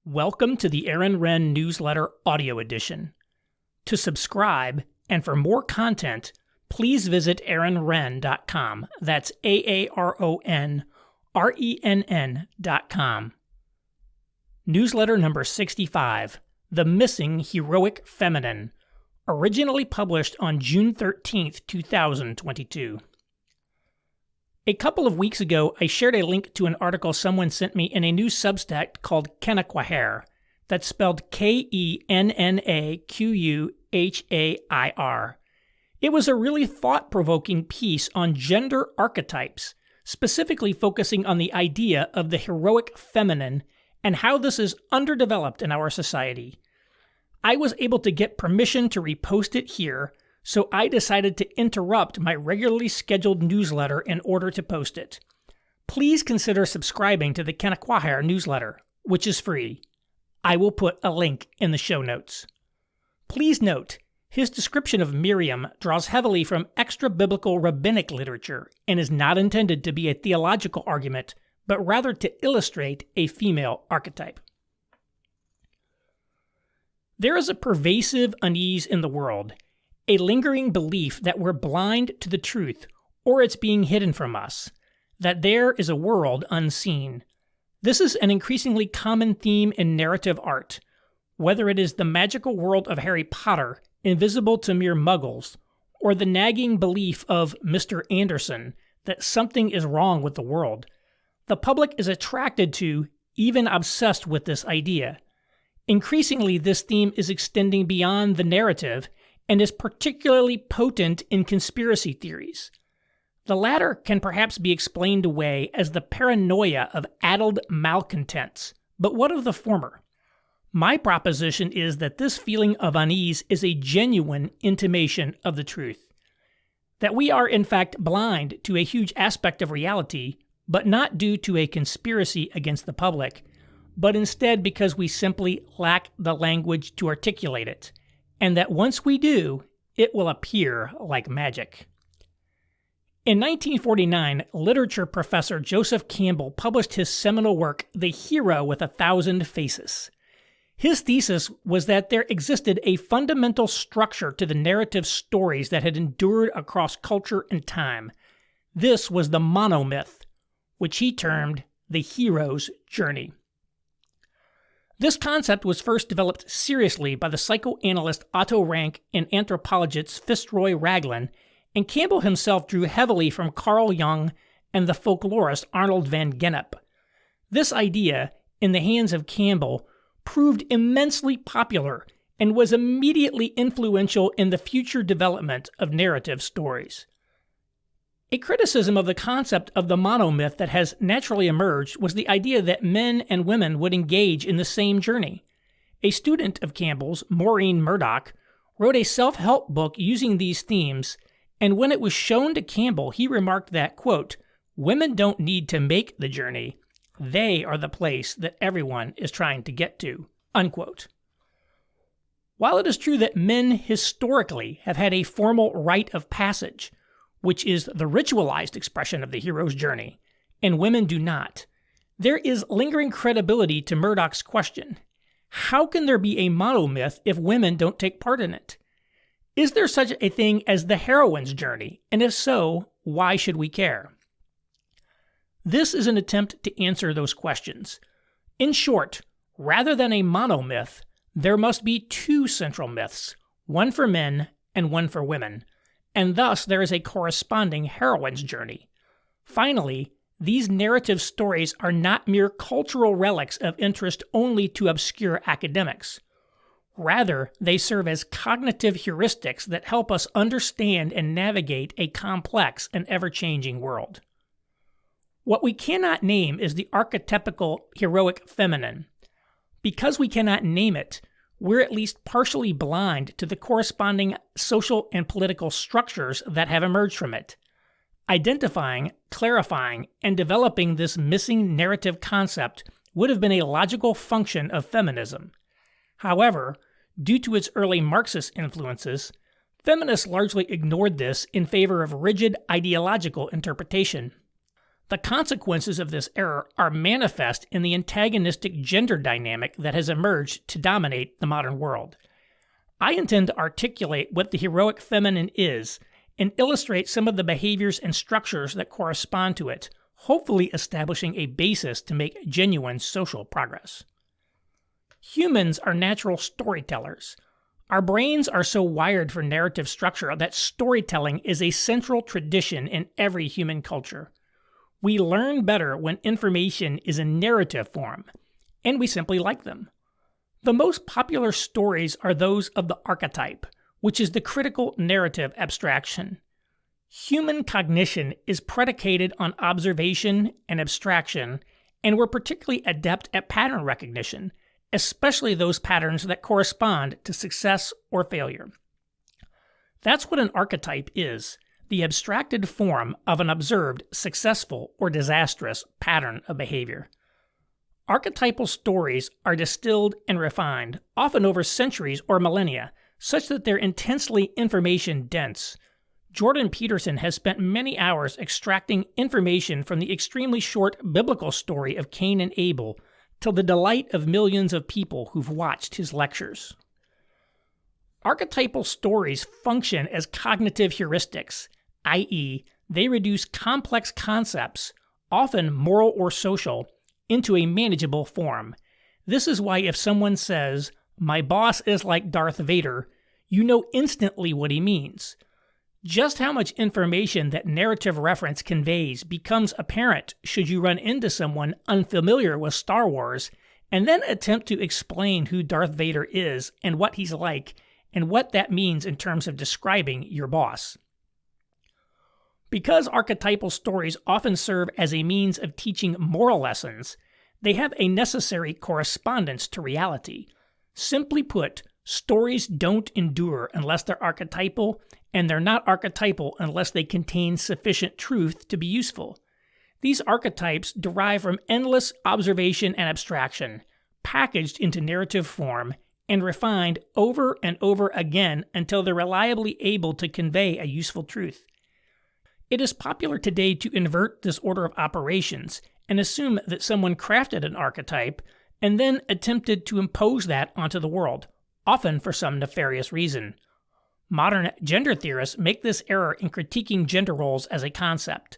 Welcome to the Aaron Renn Newsletter Audio Edition. To subscribe, and for more content, please visit aaronrenn.com. That's AARONRENN.com. Newsletter number 65, The Missing Heroic Feminine, originally published on June 13th, 2022. A couple of weeks ago, I shared a link to an article someone sent me in a new Substack called Kennaquhair. That's spelled Kennaquhair. It was a really thought-provoking piece on gender archetypes, specifically focusing on the idea of the heroic feminine and how this is underdeveloped in our society. I was able to get permission to repost it here, so I decided to interrupt my regularly scheduled newsletter in order to post it. Please consider subscribing to the Kennaquhair newsletter, which is free. I will put a link in the show notes. Please note, his description of Miriam draws heavily from extra-biblical rabbinic literature and is not intended to be a theological argument, but rather to illustrate a female archetype. There is a pervasive unease in the world, a lingering belief that we're blind to the truth, or it's being hidden from us, that there is a world unseen. This is an increasingly common theme in narrative art, whether it is the magical world of Harry Potter, invisible to mere muggles, or the nagging belief of Mr. Anderson that something is wrong with the world. The public is attracted to, even obsessed with this idea. Increasingly, this theme is extending beyond the narrative and is particularly potent in conspiracy theories. The latter can perhaps be explained away as the paranoia of addled malcontents, but what of the former? My proposition is that this feeling of unease is a genuine intimation of the truth. That we are in fact blind to a huge aspect of reality, but not due to a conspiracy against the public, but instead because we simply lack the language to articulate it, and that once we do, it will appear like magic. In 1949, literature professor Joseph Campbell published his seminal work, The Hero with 1,000 Faces. His thesis was that there existed a fundamental structure to the narrative stories that had endured across culture and time. This was the monomyth, which he termed the hero's journey. This concept was first developed seriously by the psychoanalyst Otto Rank and anthropologist Fitzroy Raglan, and Campbell himself drew heavily from Carl Jung and the folklorist Arnold van Gennep. This idea, in the hands of Campbell, proved immensely popular and was immediately influential in the future development of narrative stories. A criticism of the concept of the monomyth that has naturally emerged was the idea that men and women would engage in the same journey. A student of Campbell's, Maureen Murdoch, wrote a self-help book using these themes, and when it was shown to Campbell, he remarked that, quote, "Women don't need to make the journey. They are the place that everyone is trying to get to," unquote. While it is true that men historically have had a formal rite of passage, which is the ritualized expression of the hero's journey, and women do not, there is lingering credibility to Murdoch's question. How can there be a monomyth if women don't take part in it? Is there such a thing as the heroine's journey? And if so, why should we care? This is an attempt to answer those questions. In short, rather than a monomyth, there must be two central myths, one for men and one for women, and thus there is a corresponding heroine's journey. Finally, these narrative stories are not mere cultural relics of interest only to obscure academics. Rather, they serve as cognitive heuristics that help us understand and navigate a complex and ever-changing world. What we cannot name is the archetypical heroic feminine. Because we cannot name it, we're at least partially blind to the corresponding social and political structures that have emerged from it. Identifying, clarifying, and developing this missing narrative concept would have been a logical function of feminism. However, due to its early Marxist influences, feminists largely ignored this in favor of rigid ideological interpretation. The consequences of this error are manifest in the antagonistic gender dynamic that has emerged to dominate the modern world. I intend to articulate what the heroic feminine is and illustrate some of the behaviors and structures that correspond to it, hopefully establishing a basis to make genuine social progress. Humans are natural storytellers. Our brains are so wired for narrative structure that storytelling is a central tradition in every human culture. We learn better when information is in narrative form, and we simply like them. The most popular stories are those of the archetype, which is the critical narrative abstraction. Human cognition is predicated on observation and abstraction, and we're particularly adept at pattern recognition, especially those patterns that correspond to success or failure. That's what an archetype is, the abstracted form of an observed successful or disastrous pattern of behavior. Archetypal stories are distilled and refined, often over centuries or millennia, such that they're intensely information-dense. Jordan Peterson has spent many hours extracting information from the extremely short biblical story of Cain and Abel, till the delight of millions of people who've watched his lectures. Archetypal stories function as cognitive heuristics, i.e., they reduce complex concepts, often moral or social, into a manageable form. This is why if someone says, "My boss is like Darth Vader," you know instantly what he means. Just how much information that narrative reference conveys becomes apparent should you run into someone unfamiliar with Star Wars and then attempt to explain who Darth Vader is and what he's like and what that means in terms of describing your boss. Because archetypal stories often serve as a means of teaching moral lessons, they have a necessary correspondence to reality. Simply put, stories don't endure unless they're archetypal, and they're not archetypal unless they contain sufficient truth to be useful. These archetypes derive from endless observation and abstraction, packaged into narrative form, and refined over and over again until they're reliably able to convey a useful truth. It is popular today to invert this order of operations and assume that someone crafted an archetype and then attempted to impose that onto the world, often for some nefarious reason. Modern gender theorists make this error in critiquing gender roles as a concept.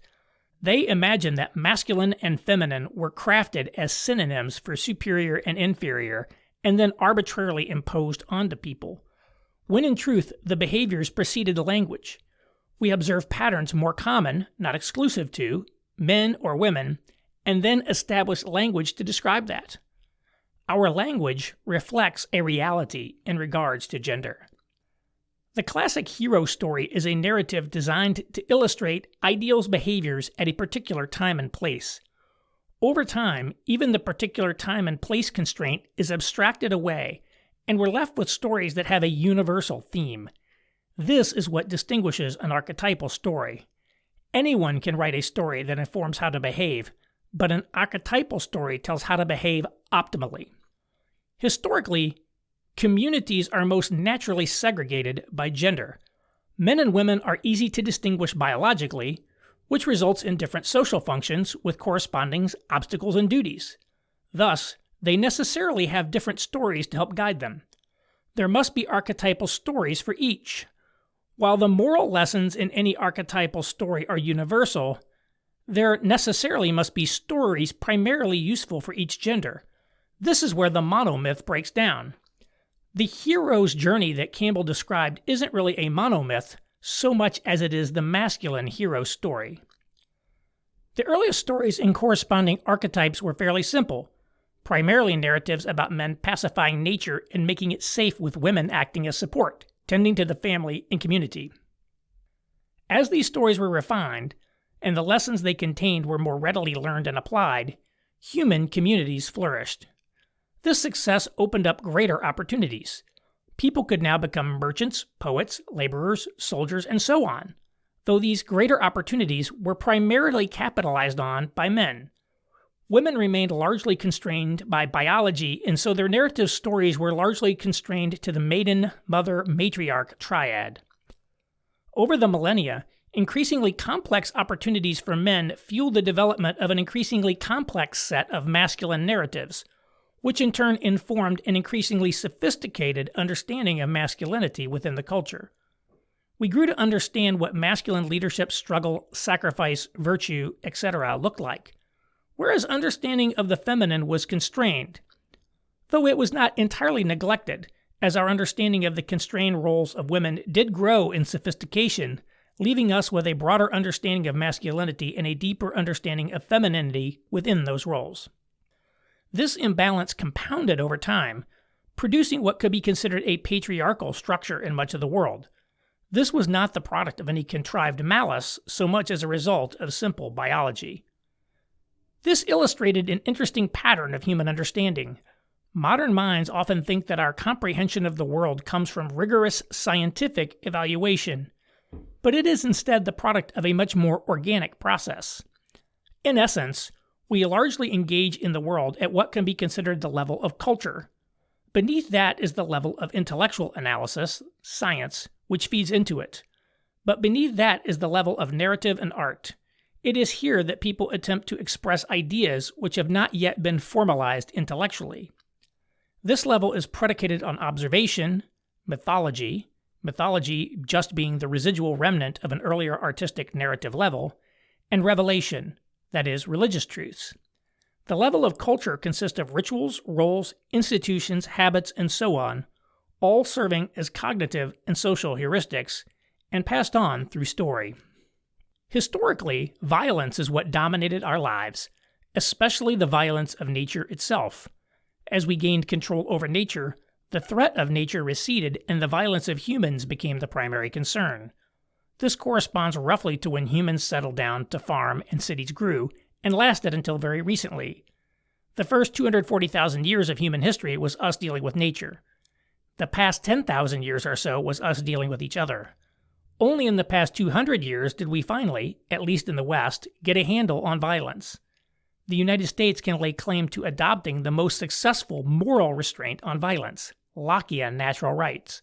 They imagine that masculine and feminine were crafted as synonyms for superior and inferior, and then arbitrarily imposed onto people, when in truth the behaviors preceded the language. We observe patterns more common, not exclusive to, men or women, and then establish language to describe that. Our language reflects a reality in regards to gender. The classic hero story is a narrative designed to illustrate ideals' behaviors at a particular time and place. Over time, even the particular time and place constraint is abstracted away, and we're left with stories that have a universal theme. This is what distinguishes an archetypal story. Anyone can write a story that informs how to behave, but an archetypal story tells how to behave optimally. Historically, communities are most naturally segregated by gender. Men and women are easy to distinguish biologically, which results in different social functions with corresponding obstacles and duties. Thus, they necessarily have different stories to help guide them. There must be archetypal stories for each. While the moral lessons in any archetypal story are universal, there necessarily must be stories primarily useful for each gender. This is where the monomyth breaks down. The hero's journey that Campbell described isn't really a monomyth so much as it is the masculine hero story. The earliest stories in corresponding archetypes were fairly simple, primarily narratives about men pacifying nature and making it safe with women acting as support, tending to the family and community. As these stories were refined, and the lessons they contained were more readily learned and applied, human communities flourished. This success opened up greater opportunities. People could now become merchants, poets, laborers, soldiers, and so on, though these greater opportunities were primarily capitalized on by men. Women remained largely constrained by biology, and so their narrative stories were largely constrained to the maiden, mother, matriarch triad. Over the millennia, Increasingly complex opportunities for men fueled the development of an increasingly complex set of masculine narratives, which in turn informed an increasingly sophisticated understanding of masculinity within the culture. We grew to understand what masculine leadership, struggle, sacrifice, virtue, etc. looked like, whereas understanding of the feminine was constrained, though it was not entirely neglected, as our understanding of the constrained roles of women did grow in sophistication, leaving us with a broader understanding of masculinity and a deeper understanding of femininity within those roles. This imbalance compounded over time, producing what could be considered a patriarchal structure in much of the world. This was not the product of any contrived malice so much as a result of simple biology. This illustrated an interesting pattern of human understanding. Modern minds often think that our comprehension of the world comes from rigorous scientific evaluation, but it is instead the product of a much more organic process. In essence, we largely engage in the world at what can be considered the level of culture. Beneath that is the level of intellectual analysis, science, which feeds into it. But beneath that is the level of narrative and art. It is here that people attempt to express ideas which have not yet been formalized intellectually. This level is predicated on observation, mythology just being the residual remnant of an earlier artistic narrative level, and revelation, that is, religious truths. The level of culture consists of rituals, roles, institutions, habits, and so on, all serving as cognitive and social heuristics, and passed on through story. Historically, violence is what dominated our lives, especially the violence of nature itself. As we gained control over nature, the threat of nature receded and the violence of humans became the primary concern. This corresponds roughly to when humans settled down to farm and cities grew, and lasted until very recently. The first 240,000 years of human history was us dealing with nature. The past 10,000 years or so was us dealing with each other. Only in the past 200 years did we finally, at least in the West, get a handle on violence. The United States can lay claim to adopting the most successful moral restraint on violence, Lockean natural rights.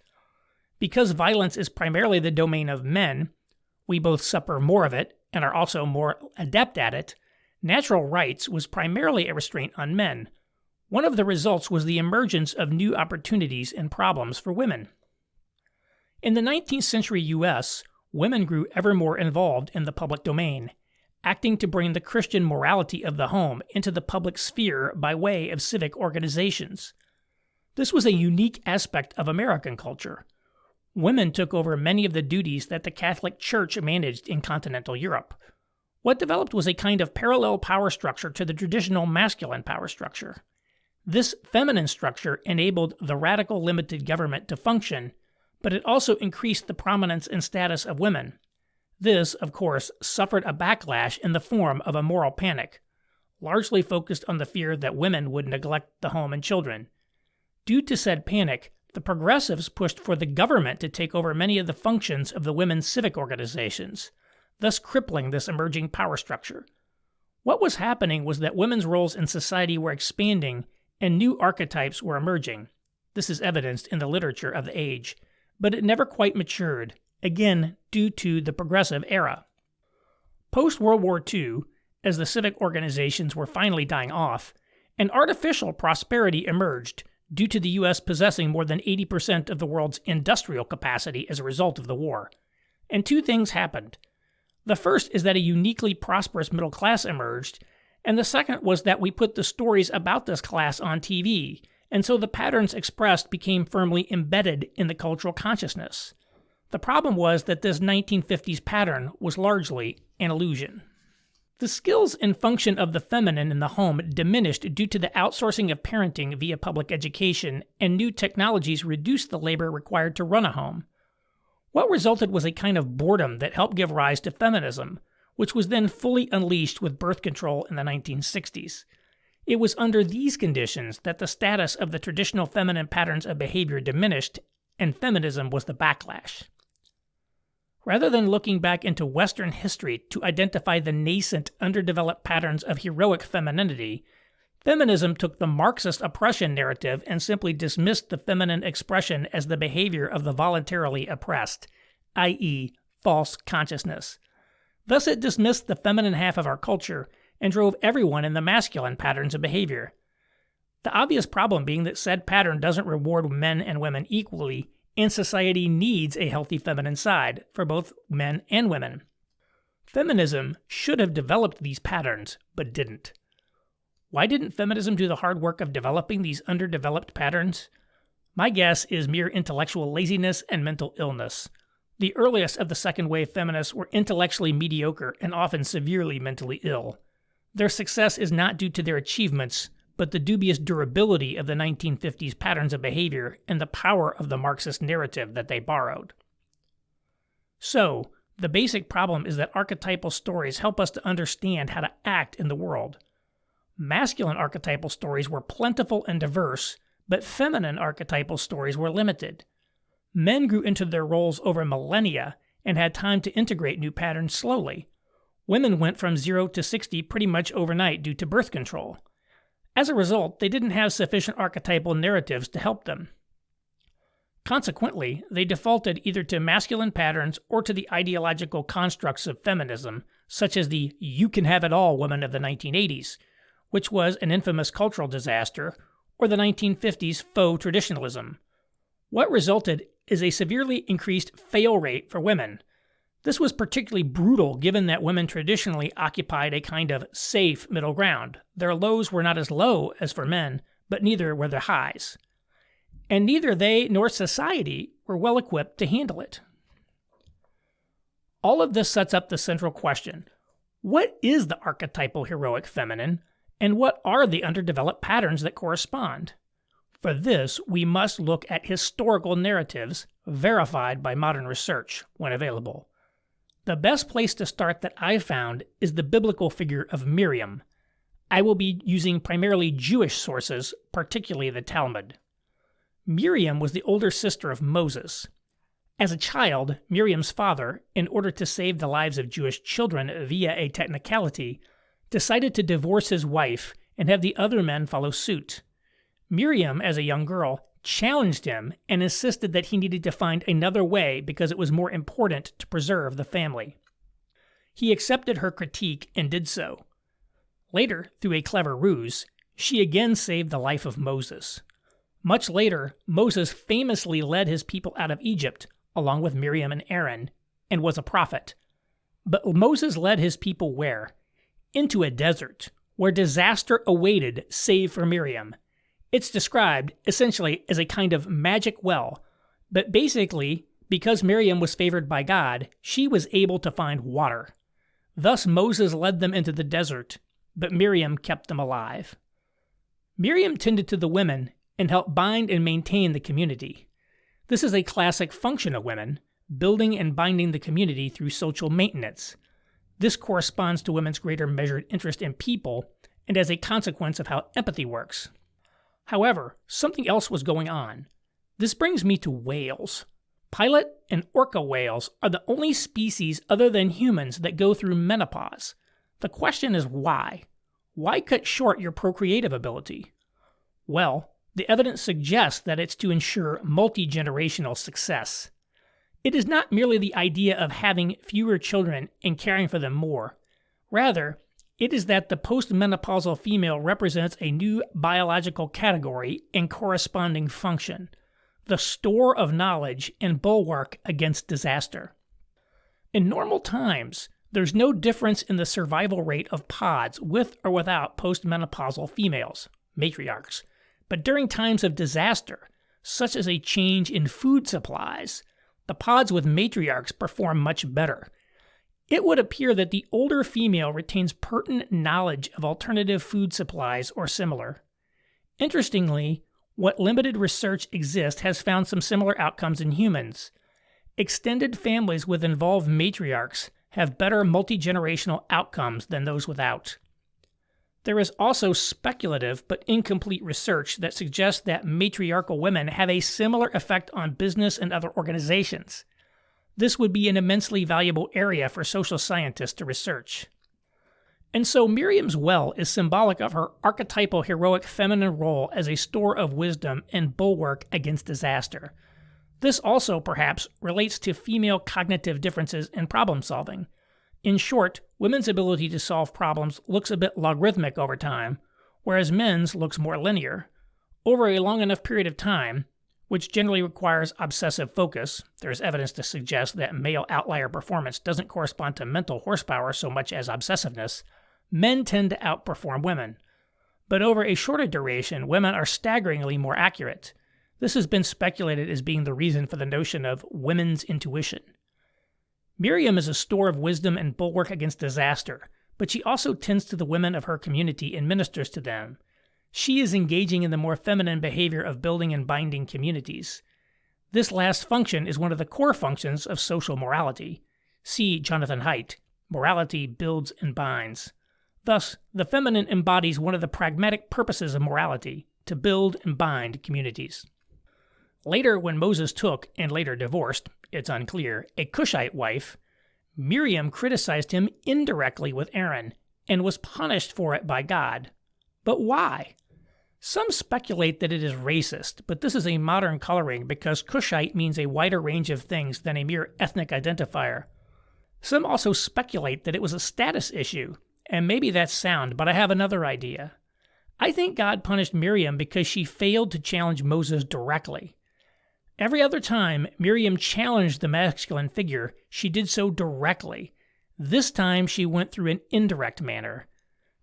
Because violence is primarily the domain of men, we both suffer more of it and are also more adept at it. Natural rights was primarily a restraint on men. One of the results was the emergence of new opportunities and problems for women. In the 19th century U.S., women grew ever more involved in the public domain, acting to bring the Christian morality of the home into the public sphere by way of civic organizations. This was a unique aspect of American culture. Women took over many of the duties that the Catholic Church managed in continental Europe. What developed was a kind of parallel power structure to the traditional masculine power structure. This feminine structure enabled the radical limited government to function, but it also increased the prominence and status of women. This, of course, suffered a backlash in the form of a moral panic, largely focused on the fear that women would neglect the home and children. Due to said panic, the progressives pushed for the government to take over many of the functions of the women's civic organizations, thus crippling this emerging power structure. What was happening was that women's roles in society were expanding and new archetypes were emerging. This is evidenced in the literature of the age, but it never quite matured, again due to the progressive era. Post-World War II, as the civic organizations were finally dying off, an artificial prosperity emerged due to the U.S. possessing more than 80% of the world's industrial capacity as a result of the war. And two things happened. The first is that a uniquely prosperous middle class emerged, and the second was that we put the stories about this class on TV, and so the patterns expressed became firmly embedded in the cultural consciousness. The problem was that this 1950s pattern was largely an illusion. The skills and function of the feminine in the home diminished due to the outsourcing of parenting via public education, and new technologies reduced the labor required to run a home. What resulted was a kind of boredom that helped give rise to feminism, which was then fully unleashed with birth control in the 1960s. It was under these conditions that the status of the traditional feminine patterns of behavior diminished, and feminism was the backlash. Rather than looking back into Western history to identify the nascent, underdeveloped patterns of heroic femininity, feminism took the Marxist oppression narrative and simply dismissed the feminine expression as the behavior of the voluntarily oppressed, i.e., false consciousness. Thus it dismissed the feminine half of our culture and drove everyone in the masculine patterns of behavior. The obvious problem being that said pattern doesn't reward men and women equally, and society needs a healthy feminine side for both men and women. Feminism should have developed these patterns, but didn't. Why didn't feminism do the hard work of developing these underdeveloped patterns? My guess is mere intellectual laziness and mental illness. The earliest of the second wave feminists were intellectually mediocre and often severely mentally ill. Their success is not due to their achievements, but the dubious durability of the 1950s patterns of behavior and the power of the Marxist narrative that they borrowed. So, the basic problem is that archetypal stories help us to understand how to act in the world. Masculine archetypal stories were plentiful and diverse, but feminine archetypal stories were limited. Men grew into their roles over millennia and had time to integrate new patterns slowly. Women went from 0 to 60 pretty much overnight due to birth control. As a result, they didn't have sufficient archetypal narratives to help them. Consequently, they defaulted either to masculine patterns or to the ideological constructs of feminism, such as the "you can have it all" woman of the 1980s, which was an infamous cultural disaster, or the 1950s faux traditionalism. What resulted is a severely increased fail rate for women. This was particularly brutal given that women traditionally occupied a kind of safe middle ground. Their lows were not as low as for men, but neither were their highs. And neither they nor society were well equipped to handle it. All of this sets up the central question: what is the archetypal heroic feminine, and what are the underdeveloped patterns that correspond? For this, we must look at historical narratives verified by modern research when available. The best place to start that I've found is the biblical figure of Miriam. I will be using primarily Jewish sources, particularly the Talmud. Miriam was the older sister of Moses. As a child, Miriam's father, in order to save the lives of Jewish children via a technicality, decided to divorce his wife and have the other men follow suit. Miriam, as a young girl, challenged him and insisted that he needed to find another way because it was more important to preserve the family. He accepted her critique and did so. Later, through a clever ruse, she again saved the life of Moses. Much later, Moses famously led his people out of Egypt, along with Miriam and Aaron, and was a prophet. But Moses led his people where? Into a desert, where disaster awaited save for Miriam. It's described, essentially, as a kind of magic well, but basically, because Miriam was favored by God, she was able to find water. Thus Moses led them into the desert, but Miriam kept them alive. Miriam tended to the women and helped bind and maintain the community. This is a classic function of women, building and binding the community through social maintenance. This corresponds to women's greater measured interest in people, and as a consequence of how empathy works. However, something else was going on. This brings me to whales. Pilot and orca whales are the only species other than humans that go through menopause. The question is why? Why cut short your procreative ability? Well, the evidence suggests that it's to ensure multi-generational success. It is not merely the idea of having fewer children and caring for them more. Rather, it is that the postmenopausal female represents a new biological category and corresponding function, the store of knowledge and bulwark against disaster. In normal times, there's no difference in the survival rate of pods with or without postmenopausal females, matriarchs, but during times of disaster, such as a change in food supplies, the pods with matriarchs perform much better. It would appear that the older female retains pertinent knowledge of alternative food supplies or similar. Interestingly, what limited research exists has found some similar outcomes in humans. Extended families with involved matriarchs have better multi-generational outcomes than those without. There is also speculative but incomplete research that suggests that matriarchal women have a similar effect on business and other organizations. This would be an immensely valuable area for social scientists to research. And so Miriam's well is symbolic of her archetypal heroic feminine role as a store of wisdom and bulwark against disaster. This also, perhaps, relates to female cognitive differences in problem solving. In short, women's ability to solve problems looks a bit logarithmic over time, whereas men's looks more linear. Over a long enough period of time, which generally requires obsessive focus, there's evidence to suggest that male outlier performance doesn't correspond to mental horsepower so much as obsessiveness, men tend to outperform women. But over a shorter duration, women are staggeringly more accurate. This has been speculated as being the reason for the notion of women's intuition. Miriam is a store of wisdom and bulwark against disaster, but she also tends to the women of her community and ministers to them. She is engaging in the more feminine behavior of building and binding communities. This last function is one of the core functions of social morality. See Jonathan Haidt, Morality Builds and Binds. Thus, the feminine embodies one of the pragmatic purposes of morality, to build and bind communities. Later, when Moses took, and later divorced, it's unclear, a Cushite wife, Miriam criticized him indirectly with Aaron, and was punished for it by God. But why? Some speculate that it is racist, but this is a modern coloring because Cushite means a wider range of things than a mere ethnic identifier. Some also speculate that it was a status issue, and maybe that's sound, but I have another idea. I think God punished Miriam because she failed to challenge Moses directly. Every other time Miriam challenged the masculine figure, she did so directly. This time she went through an indirect manner.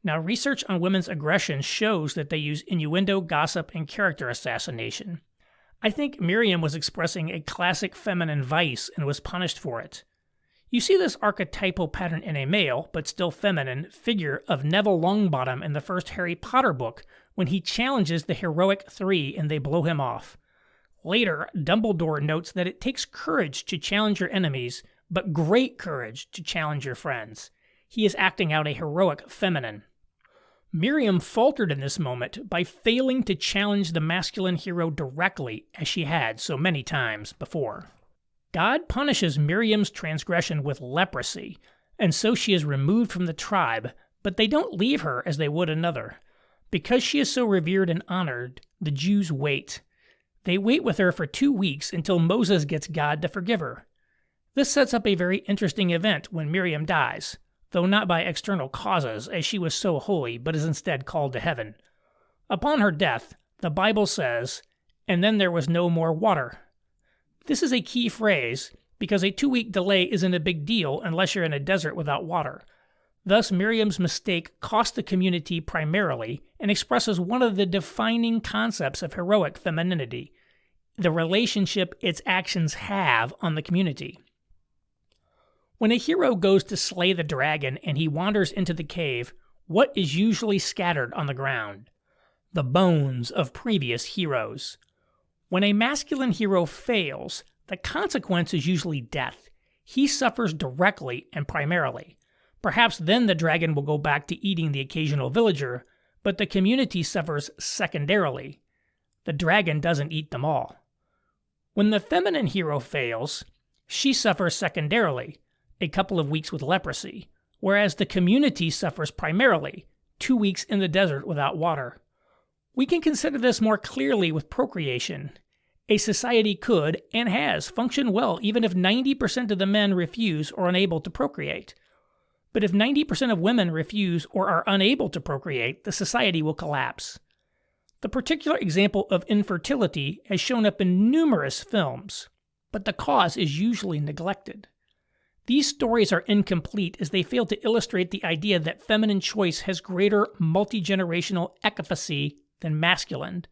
Now, research on women's aggression shows that they use innuendo, gossip, and character assassination. I think Miriam was expressing a classic feminine vice and was punished for it. You see this archetypal pattern in a male, but still feminine, figure of Neville Longbottom in the first Harry Potter book when he challenges the heroic three and they blow him off. Later, Dumbledore notes that it takes courage to challenge your enemies, but great courage to challenge your friends. He is acting out a heroic feminine. Miriam faltered in this moment by failing to challenge the masculine hero directly as she had so many times before. God punishes Miriam's transgression with leprosy, and so she is removed from the tribe, but they don't leave her as they would another. Because she is so revered and honored, the Jews wait. They wait with her for 2 weeks until Moses gets God to forgive her. This sets up a very interesting event when Miriam dies, though not by external causes, as she was so holy, but is instead called to heaven. Upon her death, the Bible says, "And then there was no more water." This is a key phrase, because a 2-week delay isn't a big deal unless you're in a desert without water. Thus, Miriam's mistake cost the community primarily and expresses one of the defining concepts of heroic femininity, the relationship its actions have on the community. When a hero goes to slay the dragon and he wanders into the cave, what is usually scattered on the ground? The bones of previous heroes. When a masculine hero fails, the consequence is usually death. He suffers directly and primarily. Perhaps then the dragon will go back to eating the occasional villager, but the community suffers secondarily. The dragon doesn't eat them all. When the feminine hero fails, she suffers secondarily, a couple of weeks with leprosy, whereas the community suffers primarily, 2 weeks in the desert without water. We can consider this more clearly with procreation. A society could, and has, functioned well even if 90% of the men refuse or are unable to procreate. But if 90% of women refuse or are unable to procreate, the society will collapse. The particular example of infertility has shown up in numerous films, but the cause is usually neglected. These stories are incomplete as they fail to illustrate the idea that feminine choice has greater multi-generational efficacy than masculine.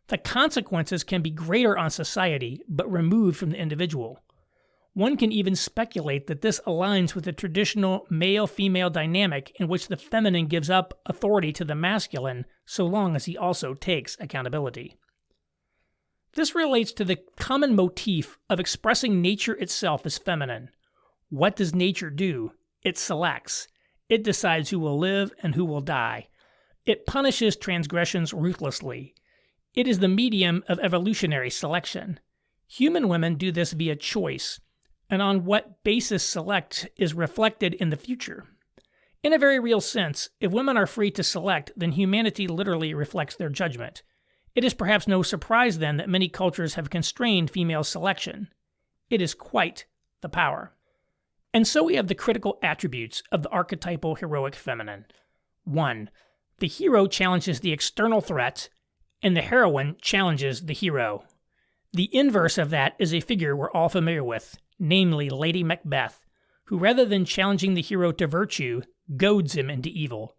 The consequences can be greater on society, but removed from the individual. One can even speculate that this aligns with the traditional male-female dynamic in which the feminine gives up authority to the masculine so long as he also takes accountability. This relates to the common motif of expressing nature itself as feminine. What does nature do? It selects. It decides who will live and who will die. It punishes transgressions ruthlessly. It is the medium of evolutionary selection. Human women do this via choice, and on what basis select is reflected in the future. In a very real sense, if women are free to select, then humanity literally reflects their judgment. It is perhaps no surprise then that many cultures have constrained female selection. It is quite the power. And so we have the critical attributes of the archetypal heroic feminine. 1. The hero challenges the external threat, and the heroine challenges the hero. The inverse of that is a figure we're all familiar with, namely Lady Macbeth, who rather than challenging the hero to virtue, goads him into evil.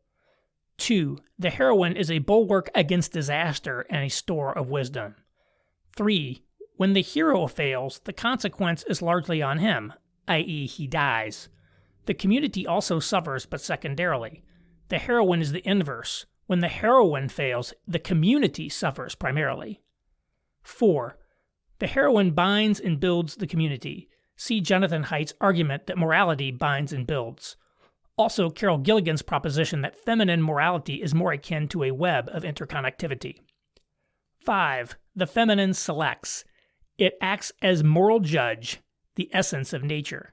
2. The heroine is a bulwark against disaster and a store of wisdom. 3. When the hero fails, the consequence is largely on him, i.e. he dies. The community also suffers, but secondarily. The heroine is the inverse. When the heroine fails, the community suffers primarily. 4. The heroine binds and builds the community. See Jonathan Haidt's argument that morality binds and builds. Also, Carol Gilligan's proposition that feminine morality is more akin to a web of interconnectivity. 5. The feminine selects. It acts as moral judge, the essence of nature.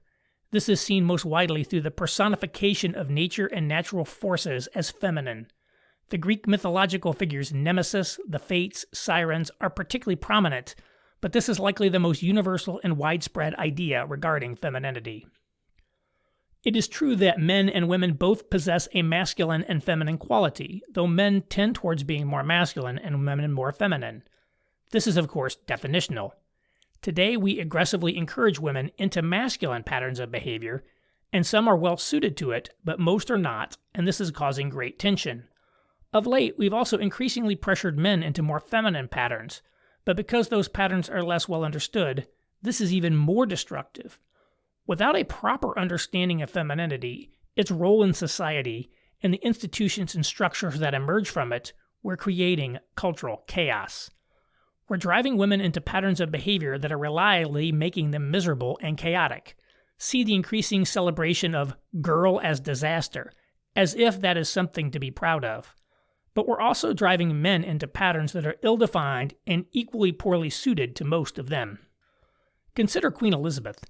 This is seen most widely through the personification of nature and natural forces as feminine. The Greek mythological figures Nemesis, the Fates, Sirens are particularly prominent, but this is likely the most universal and widespread idea regarding femininity. It is true that men and women both possess a masculine and feminine quality, though men tend towards being more masculine and women more feminine. This is, of course, definitional. Today, we aggressively encourage women into masculine patterns of behavior, and some are well suited to it, but most are not, and this is causing great tension. Of late, we've also increasingly pressured men into more feminine patterns, but because those patterns are less well understood, this is even more destructive. Without a proper understanding of femininity, its role in society, and the institutions and structures that emerge from it, we're creating cultural chaos. We're driving women into patterns of behavior that are reliably making them miserable and chaotic. See the increasing celebration of girl as disaster, as if that is something to be proud of. But we're also driving men into patterns that are ill-defined and equally poorly suited to most of them. Consider Queen Elizabeth.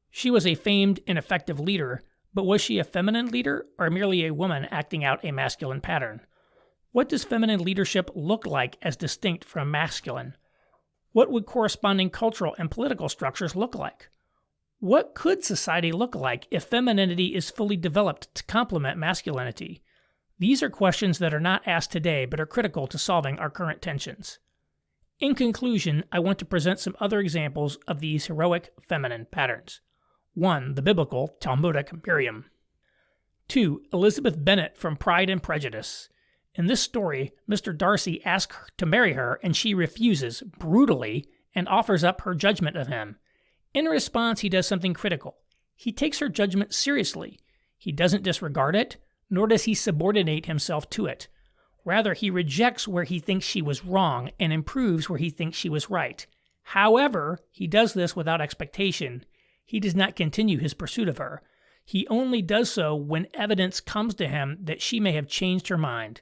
She was a famed and effective leader, but was she a feminine leader or merely a woman acting out a masculine pattern? What does feminine leadership look like as distinct from masculine? What would corresponding cultural and political structures look like? What could society look like if femininity is fully developed to complement masculinity? These are questions that are not asked today but are critical to solving our current tensions. In conclusion, I want to present some other examples of these heroic feminine patterns. 1. The biblical Talmudic Miriam. 2. Elizabeth Bennet from Pride and Prejudice. In this story, Mr. Darcy asks her to marry her and she refuses brutally and offers up her judgment of him. In response, he does something critical. He takes her judgment seriously. He doesn't disregard it, nor does he subordinate himself to it. Rather, he rejects where he thinks she was wrong and improves where he thinks she was right. However, he does this without expectation. He does not continue his pursuit of her. He only does so when evidence comes to him that she may have changed her mind.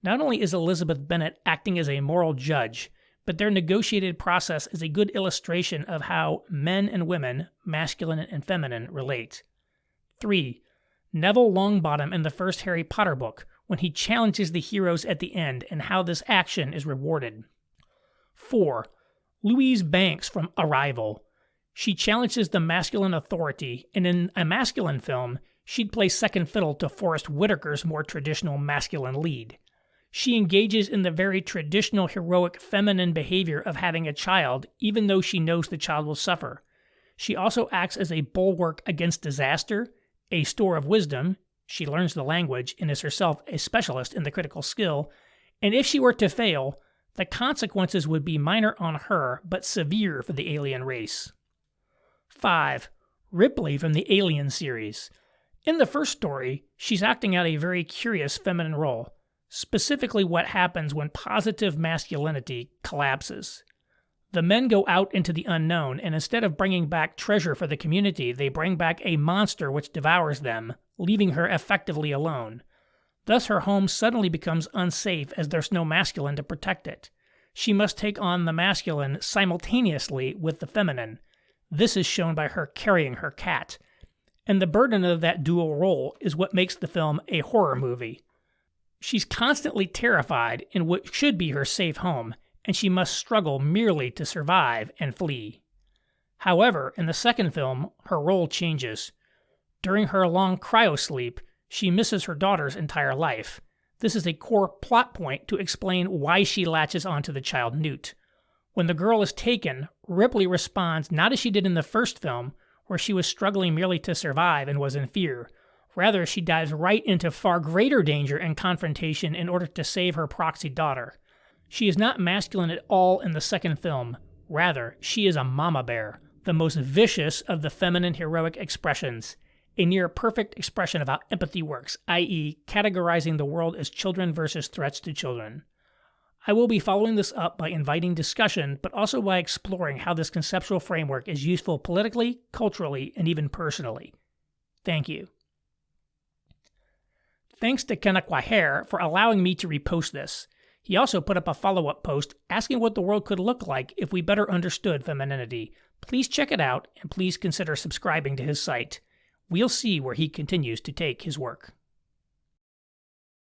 Not only is Elizabeth Bennet acting as a moral judge, but their negotiated process is a good illustration of how men and women, masculine and feminine, relate. 3. Neville Longbottom in the first Harry Potter book, when he challenges the heroes at the end and how this action is rewarded. 4. Louise Banks from Arrival. She challenges the masculine authority, and in a masculine film, she'd play second fiddle to Forrest Whitaker's more traditional masculine lead. She engages in the very traditional heroic feminine behavior of having a child, even though she knows the child will suffer. She also acts as a bulwark against disaster, a store of wisdom. She learns the language and is herself a specialist in the critical skill, and if she were to fail, the consequences would be minor on her, but severe for the alien race. 5. Ripley from the Alien series. In the first story, she's acting out a very curious feminine role, specifically what happens when positive masculinity collapses. The men go out into the unknown, and instead of bringing back treasure for the community, they bring back a monster which devours them, leaving her effectively alone. Thus her home suddenly becomes unsafe as there's no masculine to protect it. She must take on the masculine simultaneously with the feminine. This is shown by her carrying her cat. And the burden of that dual role is what makes the film a horror movie. She's constantly terrified in what should be her safe home, and she must struggle merely to survive and flee. However, in the second film, her role changes. During her long cryosleep, she misses her daughter's entire life. This is a core plot point to explain why she latches onto the child Newt. When the girl is taken, Ripley responds not as she did in the first film, where she was struggling merely to survive and was in fear. Rather, she dives right into far greater danger and confrontation in order to save her proxy daughter. She is not masculine at all in the second film. Rather, she is a mama bear, the most vicious of the feminine heroic expressions. A near-perfect expression of how empathy works, i.e., categorizing the world as children versus threats to children. I will be following this up by inviting discussion, but also by exploring how this conceptual framework is useful politically, culturally, and even personally. Thank you. Thanks to Kennaquhair for allowing me to repost this. He also put up a follow-up post asking what the world could look like if we better understood femininity. Please check it out, and please consider subscribing to his site. We'll see where he continues to take his work.